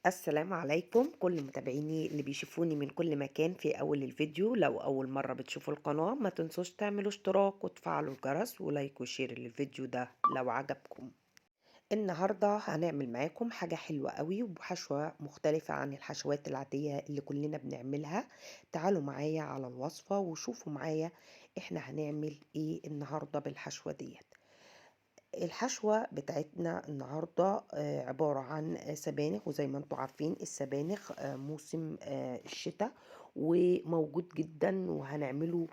السلام عليكم كل متابعيني اللي بيشوفوني من كل مكان. في أول الفيديو لو أول مرة بتشوفوا القناة ما تنسوش تعملوا اشتراك وتفعلوا الجرس ولايك وشير للفيديو ده لو عجبكم. النهاردة هنعمل معاكم حاجة حلوة قوي وبحشوة مختلفة عن الحشوات العادية اللي كلنا بنعملها. تعالوا معايا على الوصفة وشوفوا معايا احنا هنعمل ايه النهاردة بالحشوة ديت. الحشوة بتاعتنا النهاردة عبارة عن سبانخ، وزي ما انتوا عارفين السبانخ موسم الشتاء وموجود جدا، وهنعمله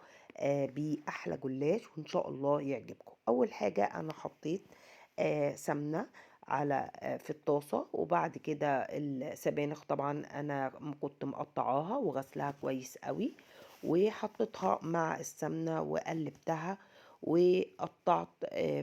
بيه أحلى جلاش وإن شاء الله يعجبكم. أول حاجة أنا حطيت سمنة على في الطاسة، وبعد كده السبانخ طبعا أنا كنت مقطعاها وغسلها كويس قوي وحطيتها مع السمنة وقلبتها، وقطعت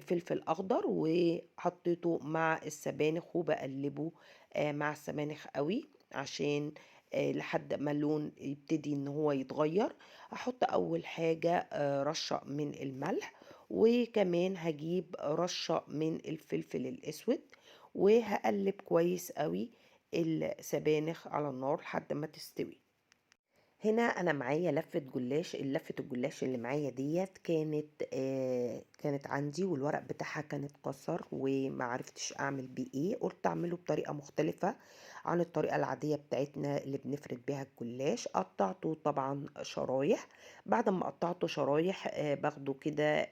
فلفل اخضر وحطيته مع السبانخ وبقلبه مع السبانخ قوي عشان لحد ما اللون يبتدي ان هو يتغير. احط اول حاجة رشة من الملح، وكمان هجيب رشة من الفلفل الاسود، وهقلب كويس قوي السبانخ على النار لحد ما تستوي. هنا انا معايا لفة جلاش، اللفة الجلاش اللي معايا ديت كانت عندي والورق بتاعها كان اتكسر وما عرفتش اعمل بيه ايه، قلت اعمله بطريقة مختلفة عن الطريقة العادية بتاعتنا اللي بنفرد بيها الجلاش. قطعته طبعا شرايح. بعد ما قطعته شرايح باخده كده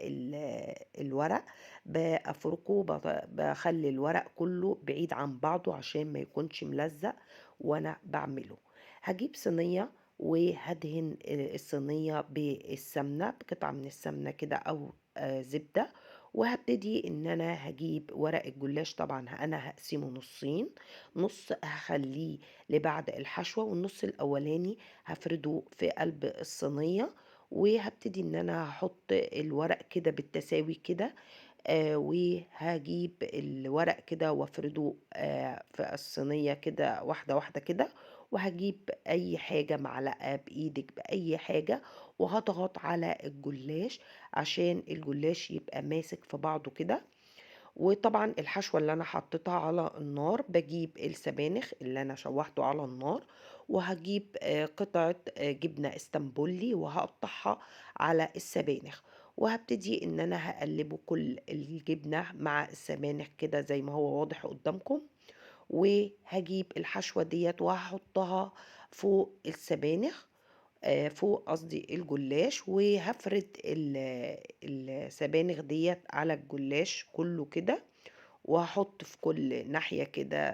الورق بفركه، بخلي الورق كله بعيد عن بعضه عشان ما يكونش ملزق وانا بعمله. هجيب صينية وهدهن الصينية بالسمنة، بقطعة من السمنة كده أو زبدة، وهبتدي ان انا هجيب ورق الجلاش. طبعا انا هقسمه نصين، نص هخليه لبعد الحشوة والنص الاولاني هفرده في قلب الصينية، وهبتدي ان انا هحط الورق كده بالتساوي كده. وهجيب الورق كده وافرده في الصينية كده واحدة واحدة كده، وهجيب اي حاجة معلقة بايدك باي حاجة وهضغط على الجلاش عشان الجلاش يبقى ماسك في بعضه كده. وطبعا الحشوة اللي انا حطيتها على النار، بجيب السبانخ اللي انا شوحته على النار، وهجيب قطعة جبنة اسطنبولي وهقطعها على السبانخ، وهبتدي ان انا هقلبه كل الجبنة مع السبانخ كده زي ما هو واضح قدامكم. وهجيب الحشوة ديت وهحطها فوق السبانخ، فوق قصدي الجلاش، وهفرد السبانخ ديت على الجلاش كله كده، وهحط في كل ناحية كده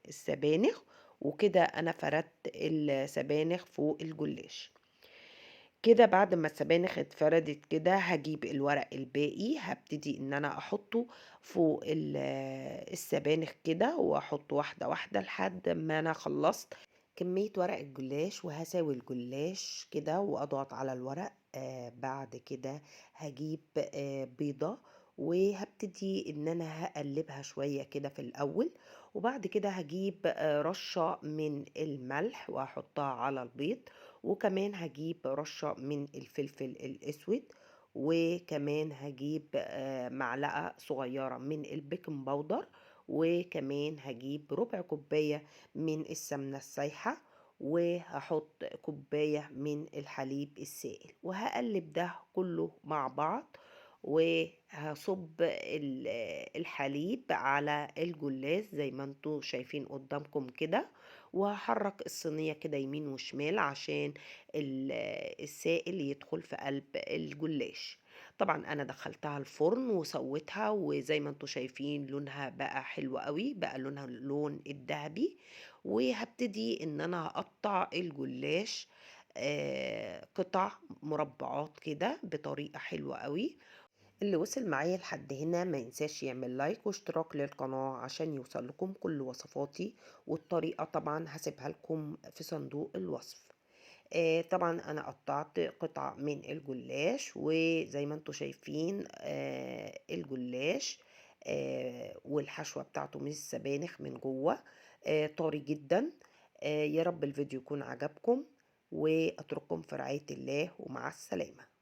السبانخ. وكده انا فردت السبانخ فوق الجلاش. كده بعد ما السبانخ اتفردت كده هجيب الورق الباقي، هبتدي ان انا احطه فوق السبانخ كده، واحطه واحدة واحدة لحد ما انا خلصت كمية ورق الجلاش، وهساوي الجلاش كده واضغط على الورق. بعد كده هجيب بيضة، وهبتدي ان انا هقلبها شوية كده في الاول، وبعد كده هجيب رشة من الملح واحطها على البيض، وكمان هجيب رشة من الفلفل الأسود، وكمان هجيب معلقة صغيرة من البيكنج باودر، وكمان هجيب ربع كوباية من السمنة السايحة، وهحط كوباية من الحليب السائل، وهقلب ده كله مع بعض، وهصب الحليب على الجلاش زي ما انتوا شايفين قدامكم كده، وهحرك الصينية كده يمين وشمال عشان السائل يدخل في قلب الجلاش. طبعا انا دخلتها الفرن وسويتها، وزي ما انتوا شايفين لونها بقى حلو قوي، بقى لونها اللون الذهبي. وهبتدي ان انا اقطع الجلاش قطع مربعات كده بطريقة حلوة قوي. اللي وصل معايا لحد هنا ما ينساش يعمل لايك واشتراك للقناة عشان يوصل لكم كل وصفاتي، والطريقة طبعا هسيبها لكم في صندوق الوصف. طبعا انا قطعت قطع من الجلاش، وزي ما انتوا شايفين الجلاش والحشوة بتاعته من السبانخ من جوه طري جدا. يا رب الفيديو يكون عجبكم، واترككم في رعاية الله، ومع السلامة.